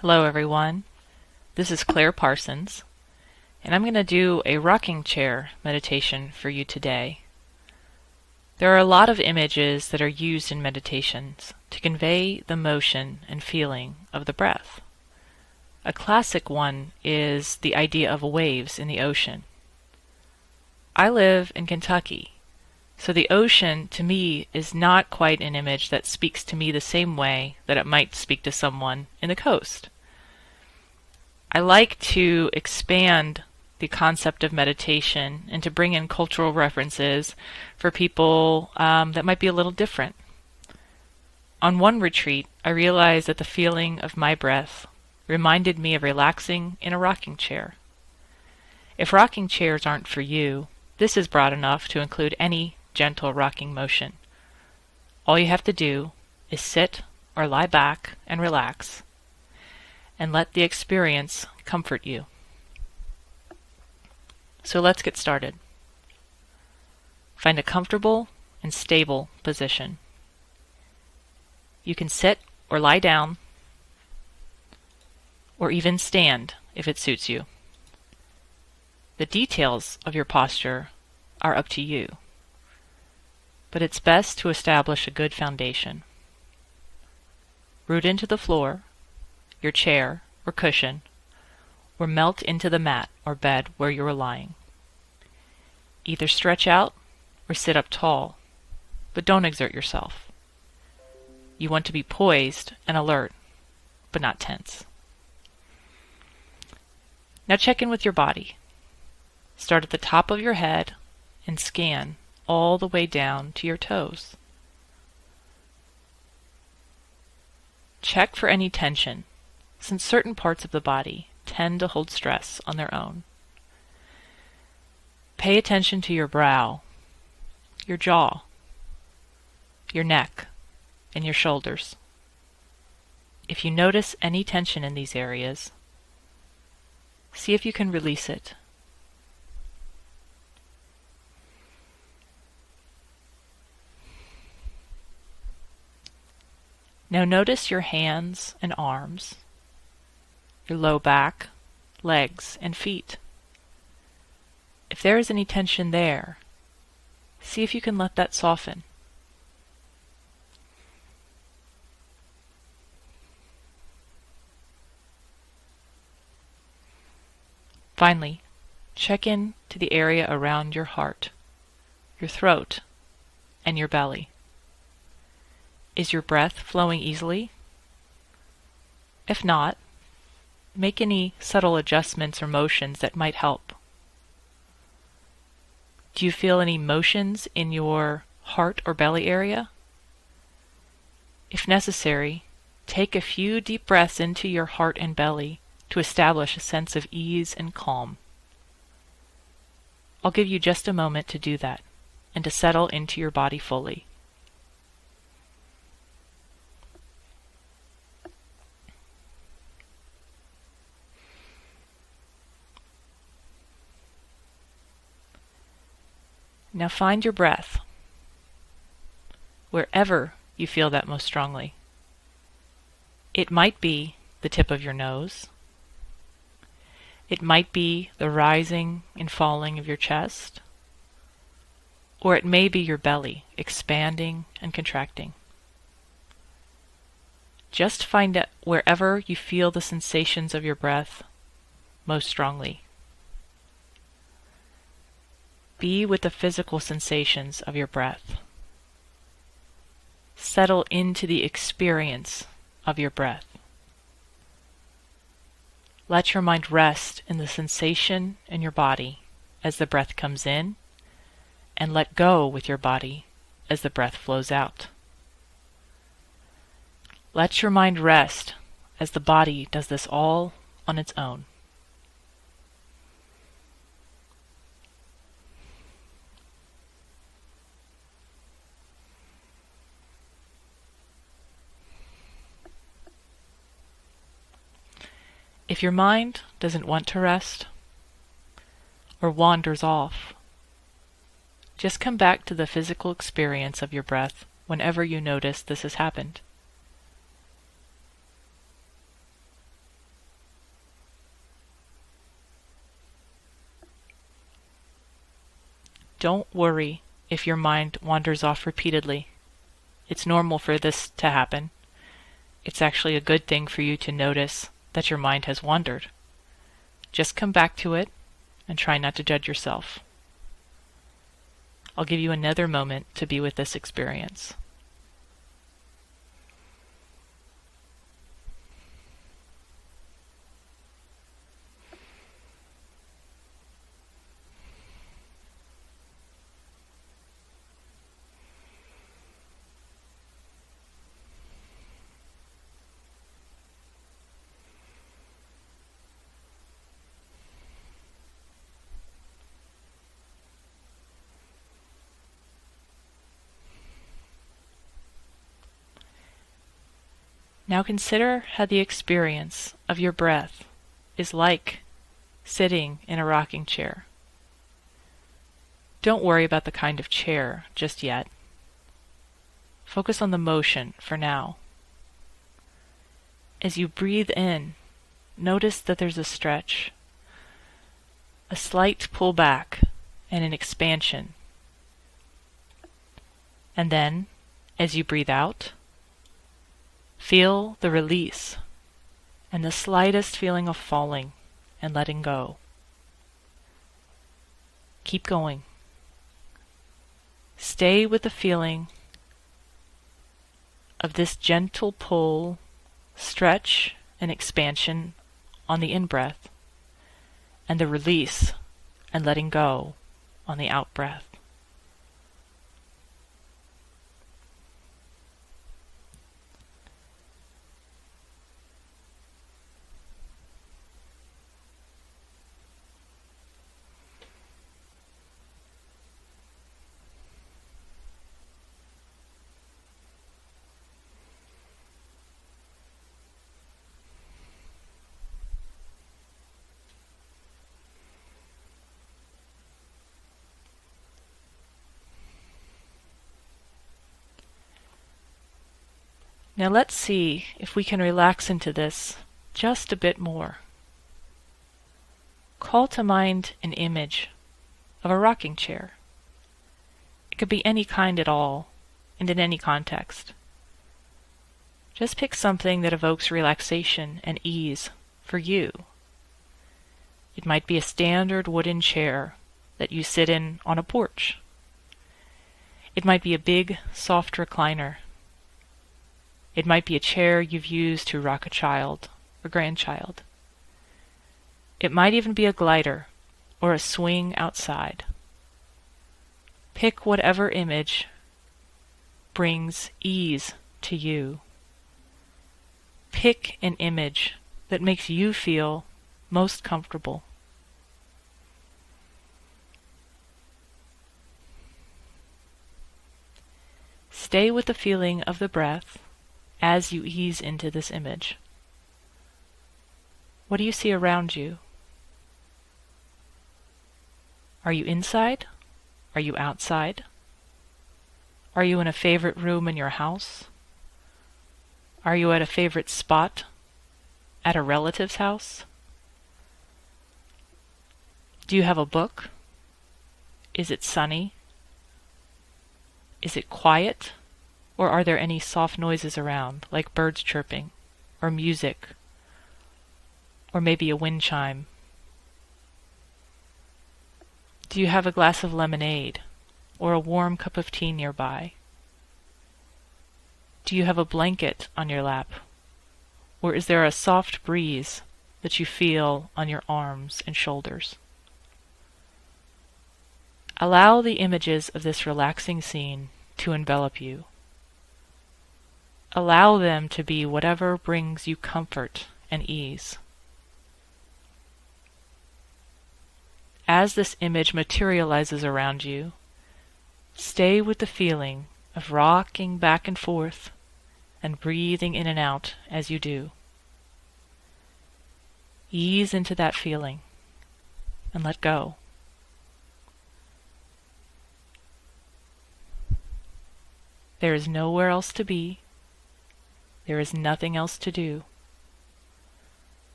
Hello everyone, this is Claire Parsons, and I'm going to do a rocking chair meditation for you today. There are a lot of images that are used in meditations to convey the motion and feeling of the breath. A classic one is the idea of waves in the ocean. I live in Kentucky, so the ocean to me is not quite an image that speaks to me the same way that it might speak to someone in the coast. I like to expand the concept of meditation and to bring in cultural references for people that might be a little different. On one retreat, I realized that the feeling of my breath reminded me of relaxing in a rocking chair. If rocking chairs aren't for you, this is broad enough to include any gentle rocking motion. All you have to do is sit or lie back and relax, and let the experience comfort you. So let's get started. Find a comfortable and stable position. You can sit or lie down, or even stand if it suits you. The details of your posture are up to you, but it's best to establish a good foundation. Root into the floor, your chair or cushion, or melt into the mat or bed where you are lying. Either stretch out or sit up tall, but don't exert yourself. You want to be poised and alert, but not tense. Now check in with your body. Start at the top of your head and scan all the way down to your toes. Check for any tension, since certain parts of the body tend to hold stress on their own. Pay attention to your brow, your jaw, your neck, and your shoulders. If you notice any tension in these areas, see if you can release it. Now notice your hands and arms, your low back, legs, and feet. If there is any tension there, see if you can let that soften. Finally, check in to the area around your heart, your throat, and your belly. Is your breath flowing easily? If not, make any subtle adjustments or motions that might help. Do you feel any motions in your heart or belly area? If necessary, take a few deep breaths into your heart and belly to establish a sense of ease and calm. I'll give you just a moment to do that and to settle into your body fully. Now find your breath, wherever you feel that most strongly. It might be the tip of your nose. It might be the rising and falling of your chest. Or it may be your belly expanding and contracting. Just find it wherever you feel the sensations of your breath most strongly. Be with the physical sensations of your breath. Settle into the experience of your breath. Let your mind rest in the sensation in your body as the breath comes in, and let go with your body as the breath flows out. Let your mind rest as the body does this all on its own. If your mind doesn't want to rest or wanders off, just come back to the physical experience of your breath whenever you notice this has happened. Don't worry if your mind wanders off repeatedly. It's normal for this to happen. It's actually a good thing for you to notice that your mind has wandered. Just come back to it and try not to judge yourself. I'll give you another moment to be with this experience. Now consider how the experience of your breath is like sitting in a rocking chair. Don't worry about the kind of chair just yet. Focus on the motion for now. As you breathe in, notice that there's a stretch, a slight pull back, and an expansion. And then, as you breathe out, feel the release and the slightest feeling of falling and letting go. Keep going. Stay with the feeling of this gentle pull, stretch, and expansion on the in-breath, and the release and letting go on the out-breath. Now let's see if we can relax into this just a bit more. Call to mind an image of a rocking chair. It could be any kind at all, and in any context. Just pick something that evokes relaxation and ease for you. It might be a standard wooden chair that you sit in on a porch. It might be a big, soft recliner. It might be a chair you've used to rock a child or grandchild. It might even be a glider or a swing outside. Pick whatever image brings ease to you. Pick an image that makes you feel most comfortable. Stay with the feeling of the breath as you ease into this image. What do you see around you? Are you inside? Are you outside? Are you in a favorite room in your house? Are you at a favorite spot at a relative's house? Do you have a book? Is it sunny? Is it quiet? Or are there any soft noises around, like birds chirping, or music, or maybe a wind chime? Do you have a glass of lemonade, or a warm cup of tea nearby? Do you have a blanket on your lap, or is there a soft breeze that you feel on your arms and shoulders? Allow the images of this relaxing scene to envelop you. Allow them to be whatever brings you comfort and ease. As this image materializes around you, stay with the feeling of rocking back and forth and breathing in and out as you do. Ease into that feeling and let go. There is nowhere else to be. There is nothing else to do.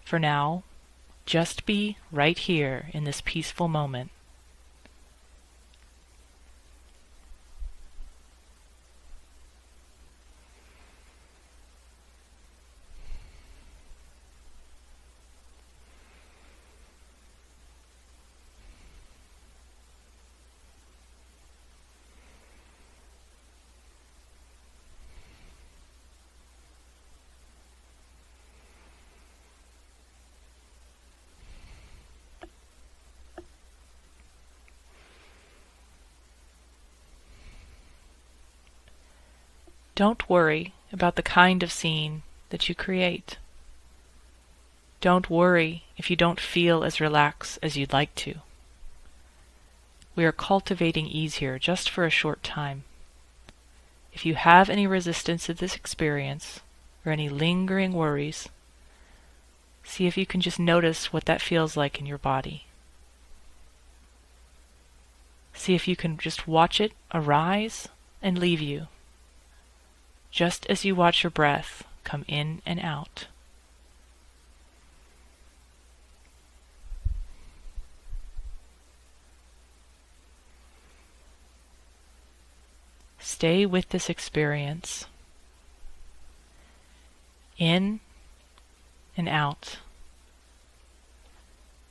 For now, just be right here in this peaceful moment. Don't worry about the kind of scene that you create. Don't worry if you don't feel as relaxed as you'd like to. We are cultivating ease here just for a short time. If you have any resistance to this experience, or any lingering worries, see if you can just notice what that feels like in your body. See if you can just watch it arise and leave you, just as you watch your breath come in and out. Stay with this experience, in and out,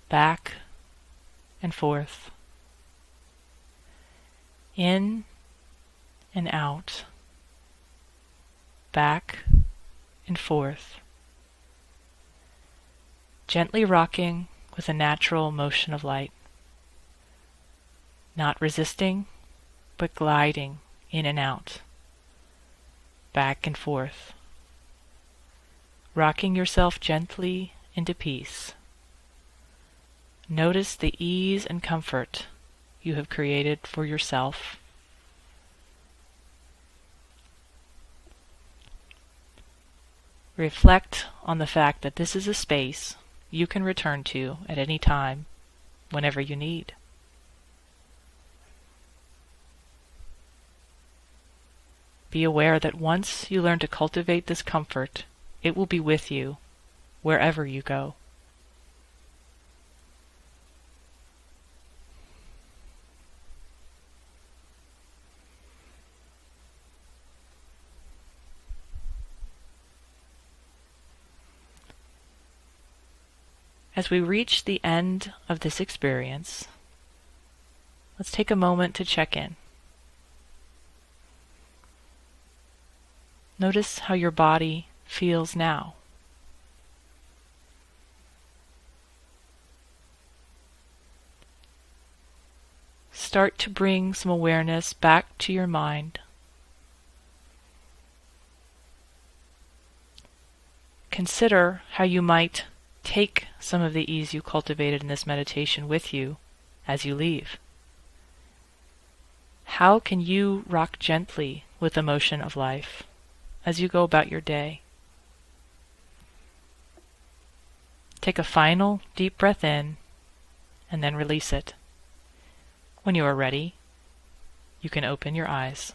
back and forth, in and out, back and forth, gently rocking with a natural motion of light, not resisting, but gliding in and out, back and forth, rocking yourself gently into peace. Notice the ease and comfort you have created for yourself. Reflect on the fact that this is a space you can return to at any time, whenever you need. Be aware that once you learn to cultivate this comfort, it will be with you wherever you go. As we reach the end of this experience, let's take a moment to check in. Notice how your body feels now. Start to bring some awareness back to your mind. Consider how you might take some of the ease you cultivated in this meditation with you as you leave. How can you rock gently with the motion of life as you go about your day? Take a final deep breath in and then release it. When you are ready, you can open your eyes.